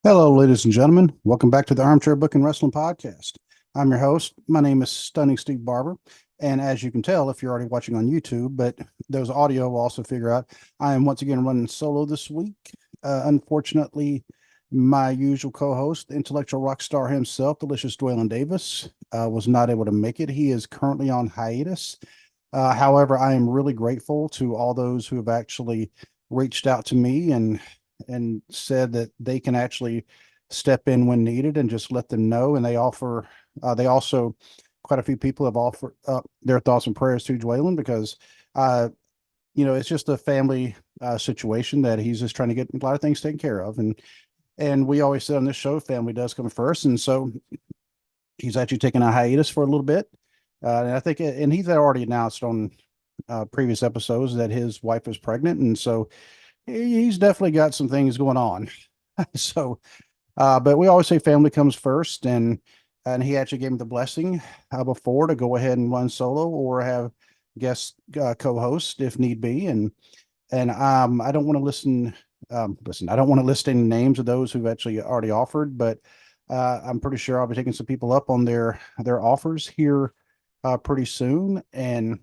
Hello, ladies and gentlemen. Welcome back to the Armchair Book and Wrestling Podcast. I'm your host. My name is Stunning Steve Barber. And as you can tell, if you're already watching on YouTube, but those audio will also figure out, I am once again running solo this week. Unfortunately, my usual co-host, the intellectual rock star himself, Delicious Dwaylen Davis, was not able to make it. He is currently on hiatus. However, I am really grateful to all those who have actually reached out to me and said that they can actually step in when needed and just let them know. And they also, quite a few people have offered their thoughts and prayers to Dwaylen because, uh, it's just a family situation that he's just trying to get a lot of things taken care of. And we always say on this show, family does come first. And so he's actually taking a hiatus for a little bit. And I think, and he's already announced on previous episodes that his wife is pregnant. And so he's definitely got some things going on. So, but we always say family comes first, and he actually gave me the blessing before to go ahead and run solo or have guest co-host if need be. And I don't want to listen. I don't want to list any names of those who've actually already offered, but I'm pretty sure I'll be taking some people up on their offers here pretty soon. And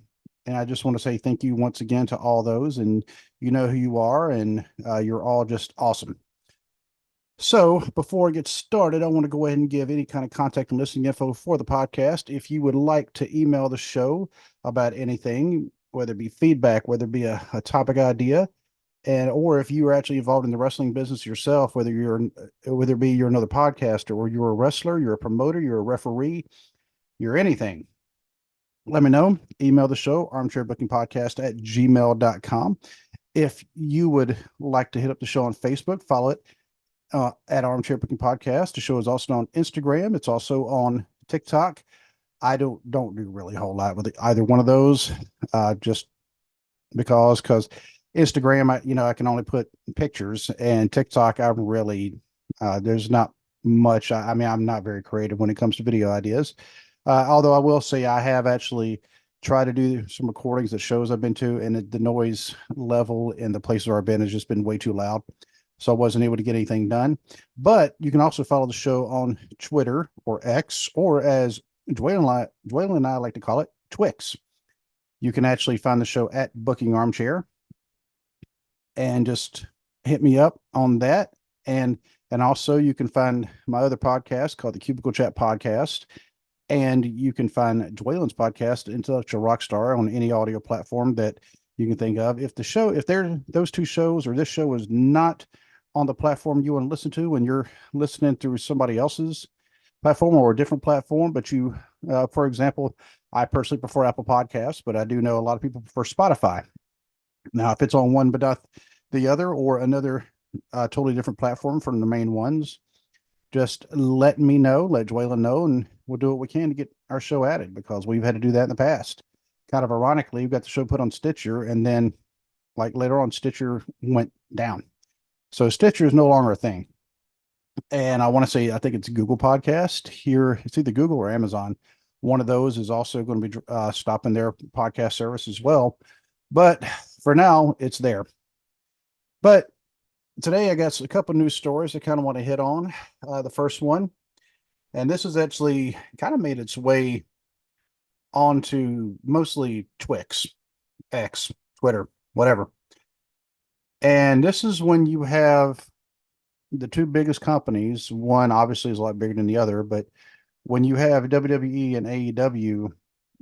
I just want to say thank you once again to all those, and you know who you are, and you're all just awesome. So before I get started, I want to go ahead and give any kind of contact and listening info for the podcast. If you would like to email the show about anything, whether it be feedback, whether it be a topic idea, and or if you are actually involved in the wrestling business yourself, whether it be you're another podcaster or you're a wrestler, you're a promoter, you're a referee, you're anything, let me know. Email the show, armchairbookingpodcast at gmail.com. If you would like to hit up the show on Facebook, follow it at Armchair Booking Podcast. The show is also on Instagram. It's also on TikTok. I don't do really a whole lot with either one of those, just because Instagram, I can only put pictures, and TikTok, I'm really there's not much. I mean, I'm not very creative when it comes to video ideas. Although I will say I have actually tried to do some recordings at shows I've been to, and the noise level in the places where I've been has just been way too loud. So I wasn't able to get anything done. But you can also follow the show on Twitter or X, or as Dwaylen and I like to call it, Twix. You can actually find the show at Booking Armchair and just hit me up on that. And also you can find my other podcast called the Cubicle Chat Podcast. And you can find Dwaylen's podcast, Intellectual Rockstar, on any audio platform that you can think of. If those two shows or this show is not on the platform you want to listen to when you're listening through somebody else's platform or a different platform, but for example, I personally prefer Apple Podcasts, but I do know a lot of people prefer Spotify. Now, if it's on one but not the other, or another totally different platform from the main ones, just let me know, let Dwaylen know, and we'll do what we can to get our show added, because we've had to do that in the past. Kind of ironically, we've got the show put on Stitcher, and then like later on, Stitcher went down. So Stitcher is no longer a thing. And I want to say, I think it's Google Podcast here. It's either Google or Amazon. One of those is also going to be stopping their podcast service as well. But for now, it's there. But today I got a couple news stories I kind of want to hit on. The first one, and this has actually kind of made its way onto mostly Twix, X, Twitter, whatever. And this is when you have the two biggest companies. One obviously is a lot bigger than the other, but when you have WWE and AEW,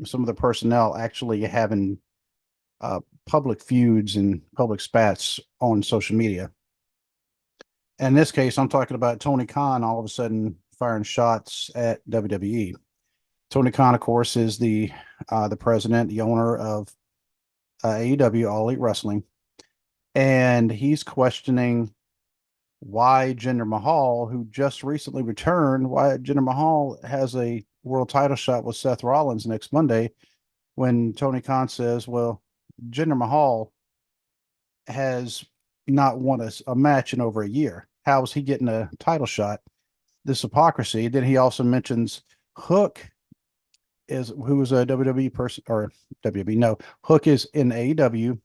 some of the personnel actually having public feuds and public spats on social media. In this case, I'm talking about Tony Khan all of a sudden firing shots at WWE. Tony Khan, of course, is the president, the owner of AEW, All Elite Wrestling, and he's questioning why Jinder Mahal, who just recently returned, why Jinder Mahal has a world title shot with Seth Rollins next Monday, when Tony Khan says, well, Jinder Mahal has not won a match in over a year. How is he getting a title shot? This hypocrisy. Then he also mentions Hook who is a WWE person, or WWE. No, Hook is in AEW. I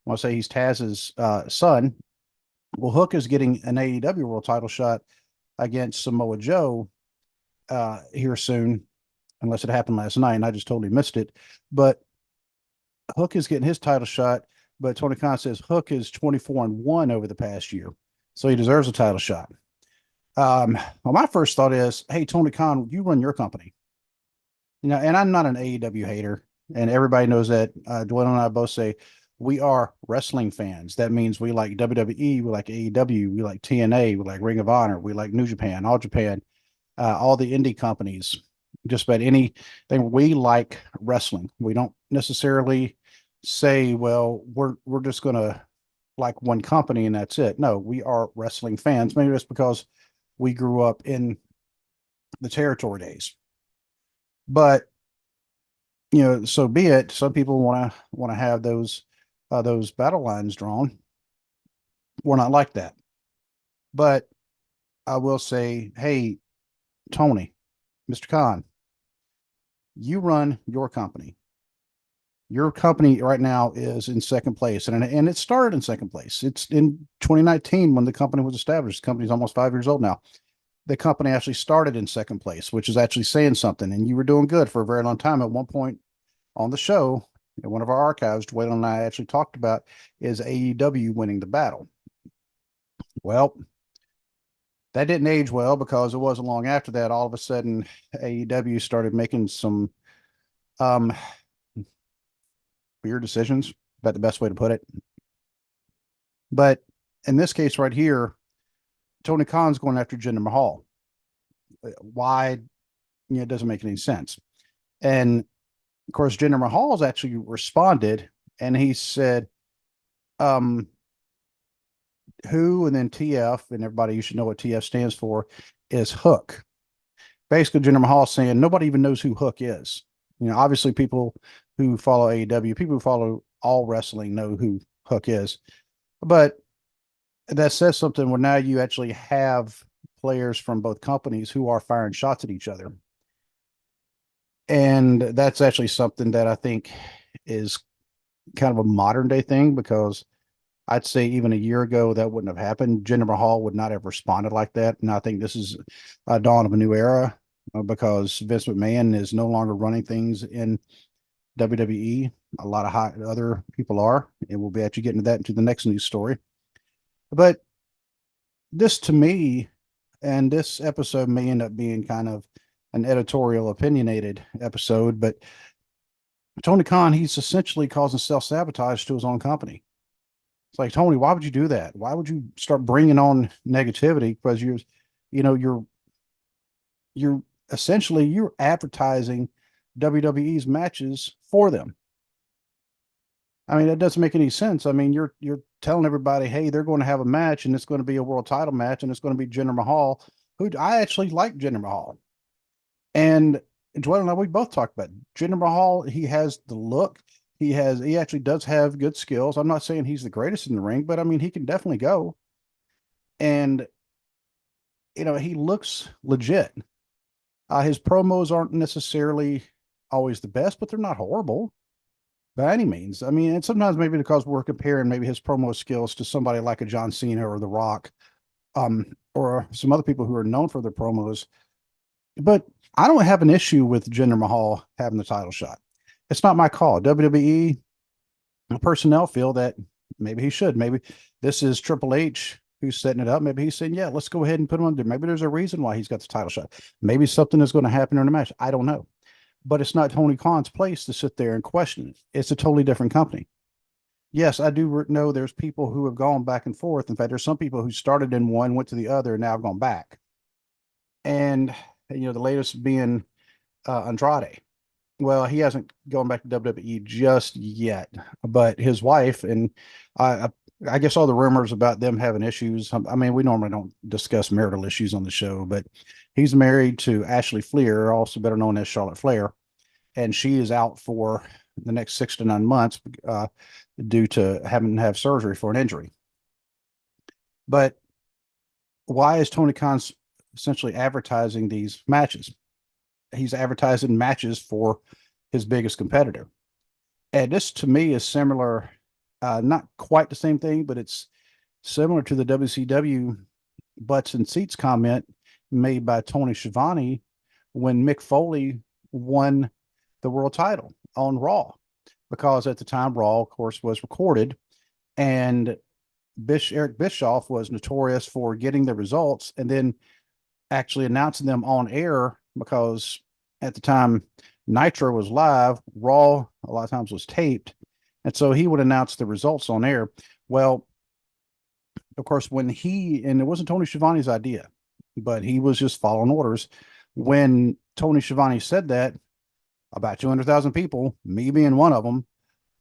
want to say he's Taz's son. Well, Hook is getting an AEW world title shot against Samoa Joe here soon, unless it happened last night and I just totally missed it. But Hook is getting his title shot, but Tony Khan says Hook is 24-1 over the past year, so he deserves a title shot. Well, my first thought is, hey, Tony Khan, you run your company, and I'm not an AEW hater, and everybody knows that. Dwayne and I both say we are wrestling fans. That means we like WWE, we like AEW, we like TNA, we like Ring of Honor, we like New Japan, All Japan, all the indie companies, just about anything. We like wrestling. We don't necessarily say, well, we're just gonna like one company and that's it. No, we are wrestling fans. Maybe that's because we grew up in the territory days. But so be it. Some people want to have those battle lines drawn. We're not like that. But I will say, hey, Tony, Mr. Khan, you run your company. Your company right now is in second place, and it started in second place. It's in 2019 when the company was established. The company's almost 5 years old now. The company actually started in second place, which is actually saying something. And you were doing good for a very long time. At one point on the show, in one of our archives, Dwayne and I actually talked about is AEW winning the battle. Well, that didn't age well because it wasn't long after that. All of a sudden, AEW started making some um, weird decisions, about the best way to put it. But in this case right here, Tony Khan's going after Jinder Mahal. Why? It doesn't make any sense. And of course, Jinder Mahal's actually responded and he said, who, and then TF, and everybody, you should know what TF stands for, is Hook. Basically, Jinder Mahal saying nobody even knows who Hook is. Obviously, people who follow AEW, people who follow all wrestling know who Hook is. But that says something when now you actually have players from both companies who are firing shots at each other. And that's actually something that I think is kind of a modern day thing, because I'd say even a year ago that wouldn't have happened. Jinder Mahal would not have responded like that. And I think this is a dawn of a new era because Vince McMahon is no longer running things in WWE. A lot of other people are, and we'll be actually getting to that into the next news story. But this to me, and this episode may end up being kind of an editorial opinionated episode, but Tony Khan, he's essentially causing self-sabotage to his own company. It's like, Tony, why would you do that? Why would you start bringing on negativity? Because you're essentially you're advertising WWE's matches for them. I mean, it doesn't make any sense. I mean, you're telling everybody, hey, they're going to have a match and it's going to be a world title match and it's going to be Jinder Mahal, who I actually like Jinder Mahal. And Joel and I, we both talked about Jinder Mahal. He has the look. He actually does have good skills. I'm not saying he's the greatest in the ring, but I mean, he can definitely go. And, he looks legit. His promos aren't necessarily always the best, but they're not horrible by any means. I mean, and sometimes maybe because we're comparing maybe his promo skills to somebody like a John Cena or The Rock, or some other people who are known for their promos. But I don't have an issue with Jinder Mahal having the title shot. It's not my call. WWE personnel feel that maybe he should. Maybe this is Triple H who's setting it up. Maybe he's saying, yeah, let's go ahead and put him on there. Maybe there's a reason why he's got the title shot. Maybe something is going to happen in the match. I don't know. But it's not Tony Khan's place to sit there and question it. It's a totally different company. Yes, I do know there's people who have gone back and forth. In fact, there's some people who started in one, went to the other, and now have gone back. And, the latest being Andrade. Well, he hasn't gone back to WWE just yet, but his wife, and I guess all the rumors about them having issues. I mean, we normally don't discuss marital issues on the show, but he's married to Ashley Fleer, also better known as Charlotte Flair, and she is out for the next 6 to 9 months due to having to have surgery for an injury. But why is Tony Khan essentially advertising these matches? He's advertising matches for his biggest competitor. And this to me is similar, not quite the same thing, but it's similar to the WCW butts and seats comment made by Tony Schiavone when Mick Foley won the world title on Raw, because at the time Raw, of course, was recorded, and Eric Bischoff was notorious for getting the results and then actually announcing them on air, because at the time Nitro was live, Raw a lot of times was taped, and so he would announce the results on air. Well, of course, when and it wasn't Tony Schiavone's idea, but he was just following orders. When Tony Schiavone said that, about 200,000 people, me being one of them,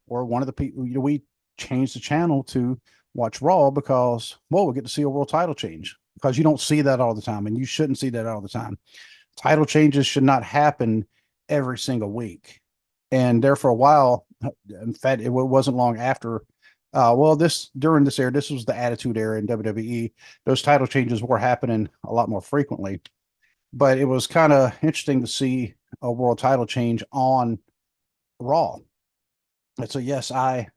or one of the people, we changed the channel to watch Raw because, well, we get to see a world title change, because you don't see that all the time, and you shouldn't see that all the time. Title changes should not happen every single week. And there for a while, in fact, it wasn't long after, during this era, this was the Attitude Era in WWE, those title changes were happening a lot more frequently. But it was kind of interesting to see a world title change on Raw. And so, yes, I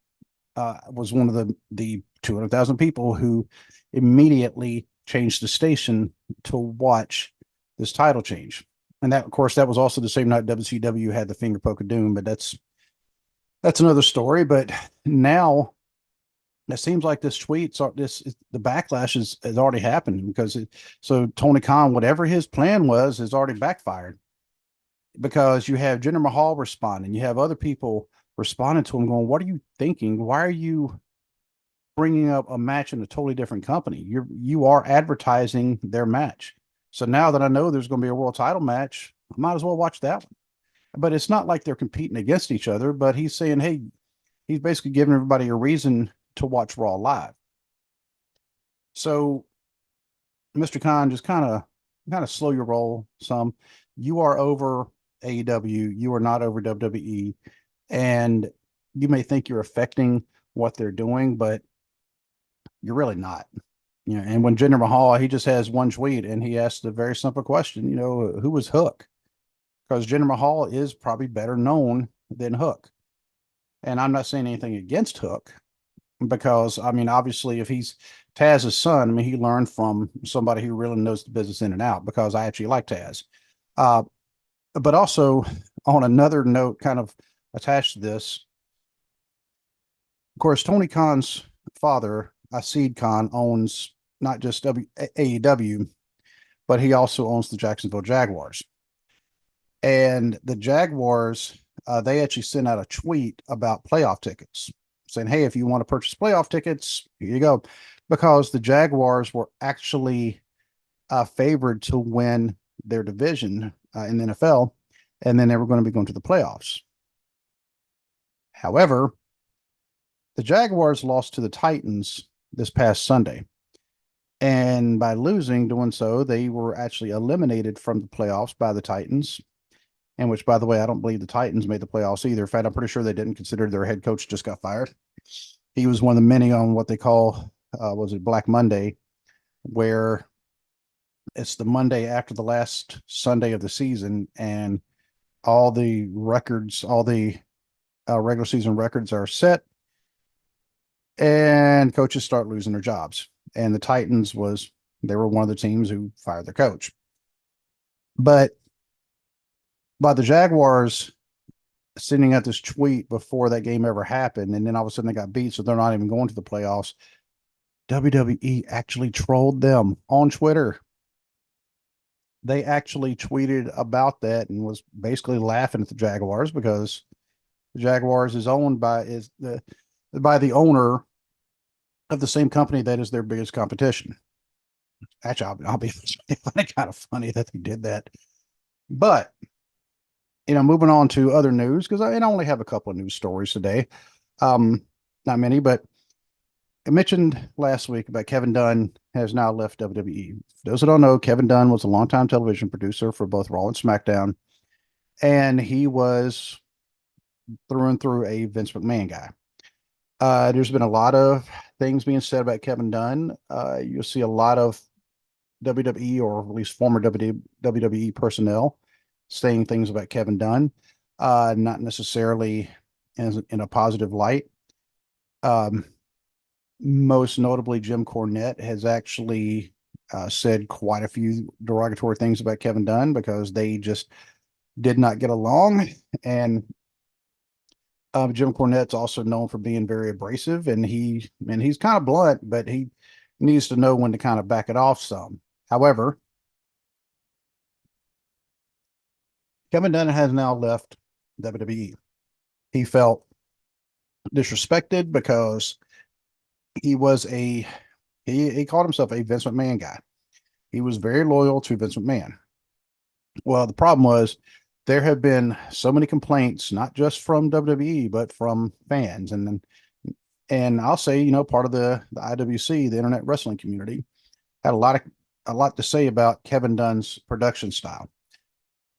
was one of the 200,000 people who immediately changed the station to watch this title change. And that, of course, that was also the same night WCW had the finger poke of doom, but that's another story. But now it seems like the backlash has already happened, because so Tony Khan, whatever his plan was, has already backfired, because you have Jinder Mahal responding, you have other people responding to him going, what are you thinking? Why are you bringing up a match in a totally different company? You are advertising their match. So now that I know there's going to be a world title match, I might as well watch that one. But it's not like they're competing against each other, but he's saying, hey, he's basically giving everybody a reason to watch Raw live. So, Mr. Khan, just kind of slow your roll some. You are over AEW. You are not over WWE, and you may think you're affecting what they're doing, but you're really not. And when Jinder Mahal, he just has one tweet, and he asked a very simple question. Who was Hook? Because Jinder Mahal is probably better known than Hook. And I'm not saying anything against Hook, because, I mean, obviously, if he's Taz's son, I mean, he learned from somebody who really knows the business in and out, because I actually like Taz. But also, on another note, kind of attached to this, of course, Tony Khan's father, Asid Khan, owns not just AEW, but he also owns the Jacksonville Jaguars. And the Jaguars, they actually sent out a tweet about playoff tickets, saying, hey, if you want to purchase playoff tickets, here you go. Because the Jaguars were actually favored to win their division in the NFL, and then they were going to be going to the playoffs. However, the Jaguars lost to the Titans this past Sunday. And by doing so, they were actually eliminated from the playoffs by the Titans. And which, by the way, I don't believe the Titans made the playoffs either. In fact, I'm pretty sure they didn't, consider their head coach just got fired. He was one of the many on what they call, Black Monday, where it's the Monday after the last Sunday of the season, and all the records, all the regular season records are set, and coaches start losing their jobs. And the Titans they were one of the teams who fired their coach. But by the Jaguars sending out this tweet before that game ever happened, and then all of a sudden they got beat, so they're not even going to the playoffs, WWE actually trolled them on Twitter. They actually tweeted about that and was basically laughing at the Jaguars, because the Jaguars is owned by the owner of the same company that is their biggest competition. Actually, I'll be kind of funny that they did that. But moving on to other news, because I only have a couple of news stories today. Not many, but I mentioned last week about Kevin Dunn has now left WWE. For those who don't know, Kevin Dunn was a longtime television producer for both Raw and SmackDown, and he was through and through a Vince McMahon guy. There's been a lot of things being said about Kevin Dunn. You'll see a lot of WWE, or at least former WWE personnel, saying things about Kevin Dunn, not necessarily in a positive light. Most notably, Jim Cornette has actually said quite a few derogatory things about Kevin Dunn because they just did not get along. And Jim Cornette's also known for being very abrasive, and he's kind of blunt, but he needs to know when to kind of back it off some. However, Kevin Dunn has now left WWE. He felt disrespected because he was a he called himself a Vince McMahon guy. He was very loyal to Vince McMahon. Well, the problem was there have been so many complaints, not just from WWE, but from fans. And I'll say, part of the IWC, the Internet Wrestling Community, had a lot to say about Kevin Dunn's production style.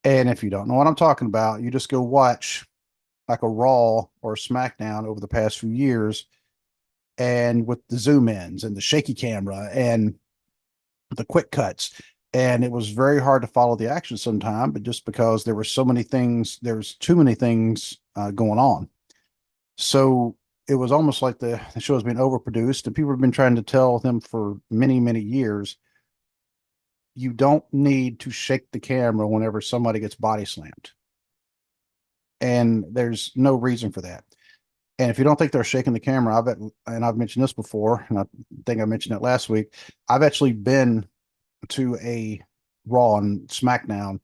And if you don't know what I'm talking about, you just go watch like a Raw or a SmackDown over the past few years, and with the zoom ins and the shaky camera and the quick cuts. And it was very hard to follow the action sometime, but just because there were so many things, there's too many things going on. So it was almost like the show has been overproduced, and people have been trying to tell them for many, many years, you don't need to shake the camera whenever somebody gets body slammed. And there's no reason for that. And if you don't think they're shaking the camera, I've mentioned this before, and I think I mentioned it last week. I've actually been to a Raw and SmackDown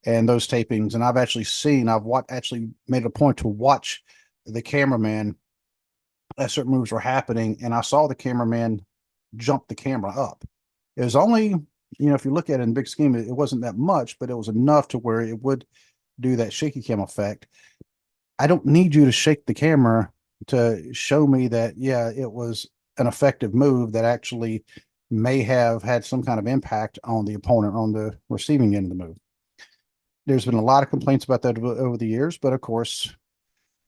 and those tapings, and I've actually made it a point to watch the cameraman as certain moves were happening, and I saw the cameraman jump the camera up. It was only, if you look at it in big scheme, it wasn't that much, but it was enough to where it would do that shaky cam effect. I don't need you to shake the camera to show me that, yeah, it was an effective move that actually may have had some kind of impact on the opponent on the receiving end of the move. There's been a lot of complaints about that over the years, but of course,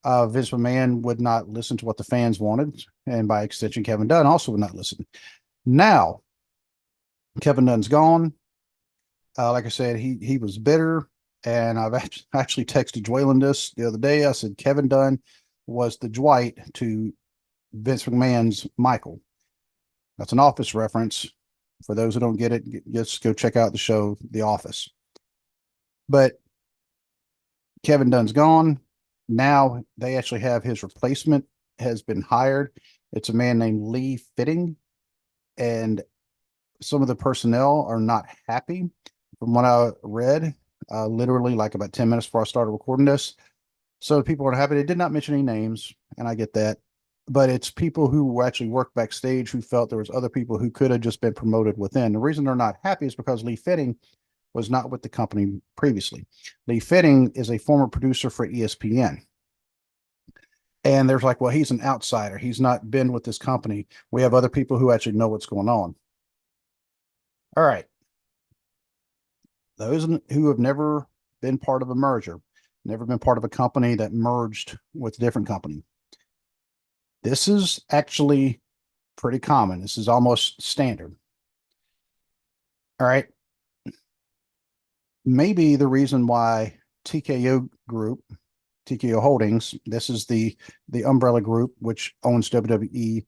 Vince McMahon would not listen to what the fans wanted, and by extension, Kevin Dunn also would not listen. Now, Kevin Dunn's gone. Like I said, he was bitter, and I've actually texted Dwaylen this the other day. I said Kevin Dunn was the Dwight to Vince McMahon's Michael. That's an Office reference. For those who don't get it, just go check out the show, The Office. But Kevin Dunn's gone. Now they actually have his replacement has been hired. It's a man named Lee Fitting, and some of the personnel are not happy. From what I read, literally like about 10 minutes before I started recording this. So people are happy. They did not mention any names, and I get that. But it's people who actually work backstage who felt there was other people who could have just been promoted within. The reason they're not happy is because Lee Fitting was not with the company previously. Lee Fitting is a former producer for ESPN. And there's like, well, he's an outsider. He's not been with this company. We have other people who actually know what's going on. All right. Those who have never been part of a merger, never been part of a company that merged with a different company. This is actually pretty common. This is almost standard. All right. Maybe the reason why TKO Group, TKO Holdings, this is the umbrella group which owns WWE.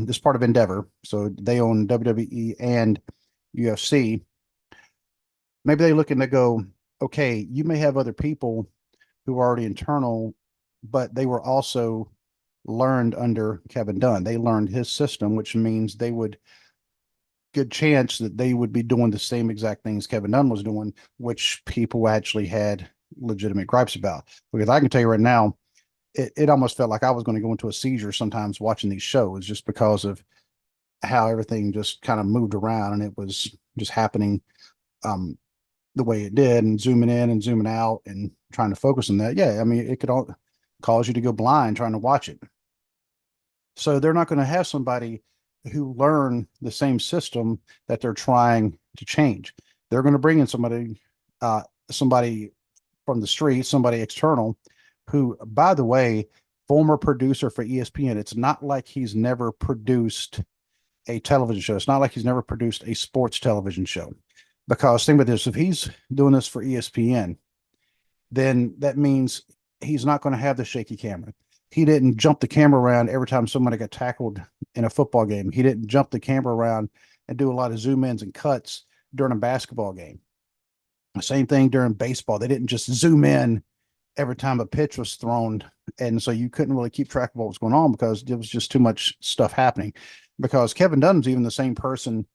This part of Endeavor, so they own WWE and UFC. Maybe they look and they go, okay, you may have other people who are already internal, but they were also learned under Kevin Dunn. They learned his system, which means they would good chance that they would be doing the same exact things Kevin Dunn was doing, which people actually had legitimate gripes about. Because I can tell you right now, it almost felt like I was going to go into a seizure sometimes watching these shows just because of how everything just kind of moved around and it was just happening the way it did, and zooming in and zooming out and trying to focus on that. Yeah, I mean, it could all cause you to go blind trying to watch it. So they're not going to have somebody who learn the same system that they're trying to change. They're going to bring in somebody from the street, somebody external, who, by the way, former producer for ESPN. It's not like he's never produced a television show. It's not like he's never produced a sports television show. Because think about this, if he's doing this for ESPN, then that means he's not going to have the shaky camera. He didn't jump the camera around every time somebody got tackled in a football game. He didn't jump the camera around and do a lot of zoom ins and cuts during a basketball game. The same thing during baseball. They didn't just zoom in every time a pitch was thrown. And so you couldn't really keep track of what was going on because there was just too much stuff happening. Because Kevin Dunn's even the same person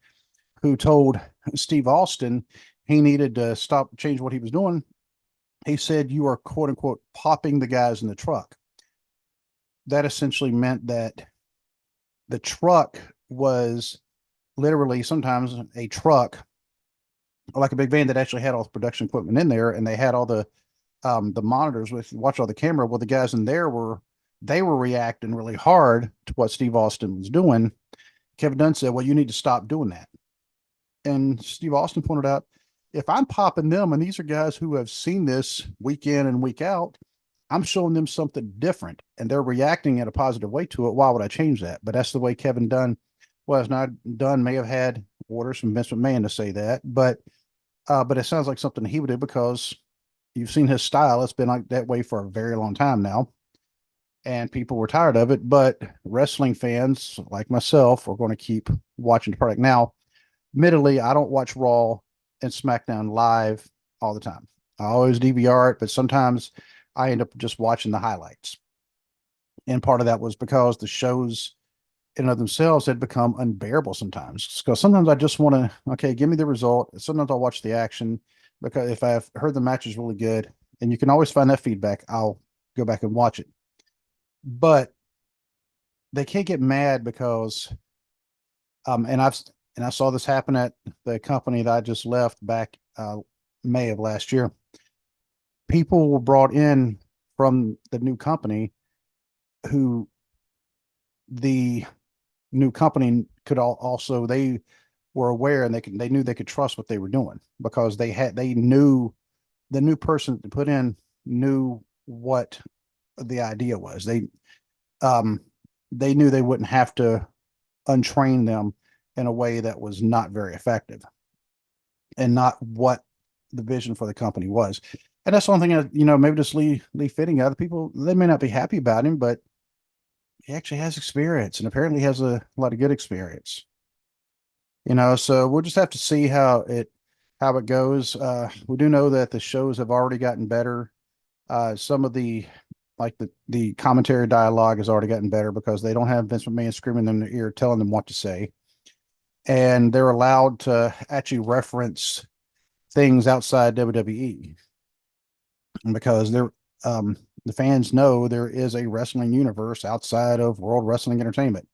who told Steve Austin he needed to change what he was doing. He said, "You are quote unquote popping the guys in the truck." That essentially meant that the truck was literally sometimes a truck, like a big van that actually had all the production equipment in there, and they had all the monitors with watch all the camera. Well, the guys in there were reacting really hard to what Steve Austin was doing. Kevin Dunn said, "Well, you need to stop doing that." And Steve Austin pointed out, if I'm popping them, and these are guys who have seen this week in and week out, I'm showing them something different, and they're reacting in a positive way to it. Why would I change that? But that's the way Kevin Dunn was. Not Dunn may have had orders from Vince McMahon to say that, but it sounds like something he would do because you've seen his style. It's been like that way for a very long time now, and people were tired of it. But wrestling fans like myself are going to keep watching the product. Now, admittedly, I don't watch Raw and SmackDown live all the time. I always DVR it, but sometimes I end up just watching the highlights. And part of that was because the shows in and of themselves had become unbearable sometimes. Because sometimes I just want to, okay, give me the result. Sometimes I'll watch the action because if I've heard the match is really good, and you can always find that feedback, I'll go back and watch it. But they can't get mad because, and I saw this happen at the company that I just left back May of last year. People were brought in from the new company who the new company could also they were aware, and they knew they could trust what they were doing because they knew the new person to put in knew what the idea was. They knew they wouldn't have to untrain them in a way that was not very effective and not what the vision for the company was. And that's one thing, maybe just Lee Fitting, other people, they may not be happy about him, but he actually has experience and apparently has a lot of good experience. So we'll just have to see how it goes. We do know that the shows have already gotten better. Some of the commentary dialogue has already gotten better because they don't have Vince McMahon screaming in their ear telling them what to say. And they're allowed to actually reference things outside WWE because the fans know there is a wrestling universe outside of World Wrestling Entertainment,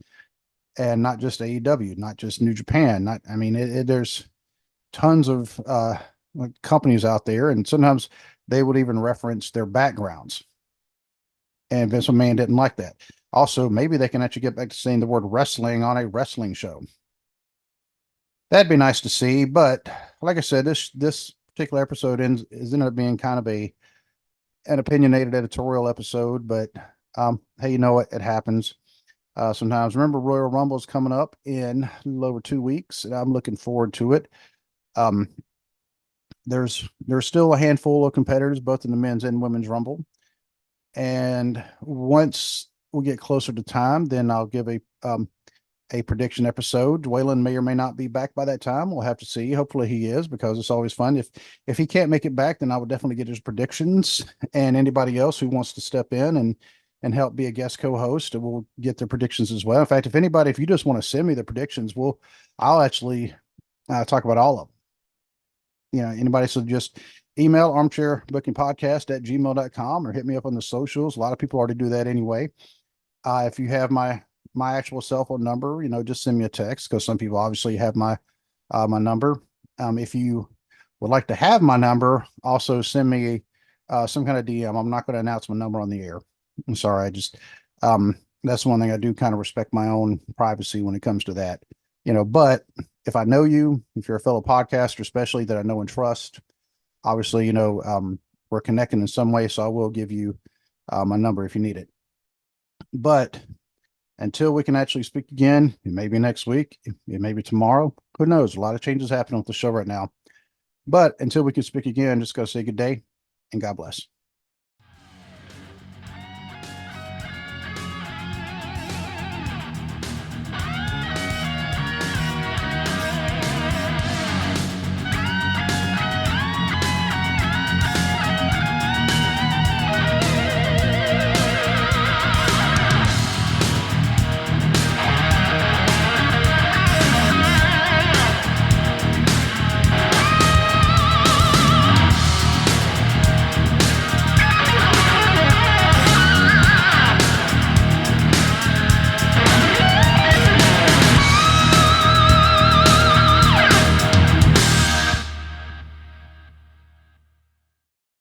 and not just AEW, not just New Japan. There's tons of companies out there, and sometimes they would even reference their backgrounds. And Vince McMahon didn't like that. Also, maybe they can actually get back to saying the word wrestling on a wrestling show. That'd be nice to see. But like I said, this particular episode ended up being kind of an opinionated editorial episode. But hey, you know what? It happens sometimes. Remember, Royal Rumble is coming up in a little over 2 weeks, and I'm looking forward to it. There's still a handful of competitors, both in the men's and women's Rumble. And once we get closer to time, then I'll give a prediction episode. Waylon may or may not be back by that time. We'll have to see. Hopefully he is, because it's always fun. If he can't make it back, then I would definitely get his predictions, and anybody else who wants to step in and help be a guest co-host, we'll get their predictions as well. In fact, if you just want to send me the predictions, I'll actually talk about all of them. Anybody, so just email armchairbookingpodcast@gmail.com or hit me up on the socials. A lot of people already do that anyway. If you have my actual cell phone number, just send me a text, because some people obviously have my number. If you would like to have my number, also send me some kind of DM. I'm not going to announce my number on the air. I'm sorry. That's one thing I do kind of respect my own privacy when it comes to that. But if I know you, if you're a fellow podcaster, especially that I know and trust, obviously, we're connecting in some way, so I will give you my number if you need it. But until we can actually speak again, it may be next week, it may be tomorrow, who knows? A lot of changes happening with the show right now. But until we can speak again, just got to say good day and God bless.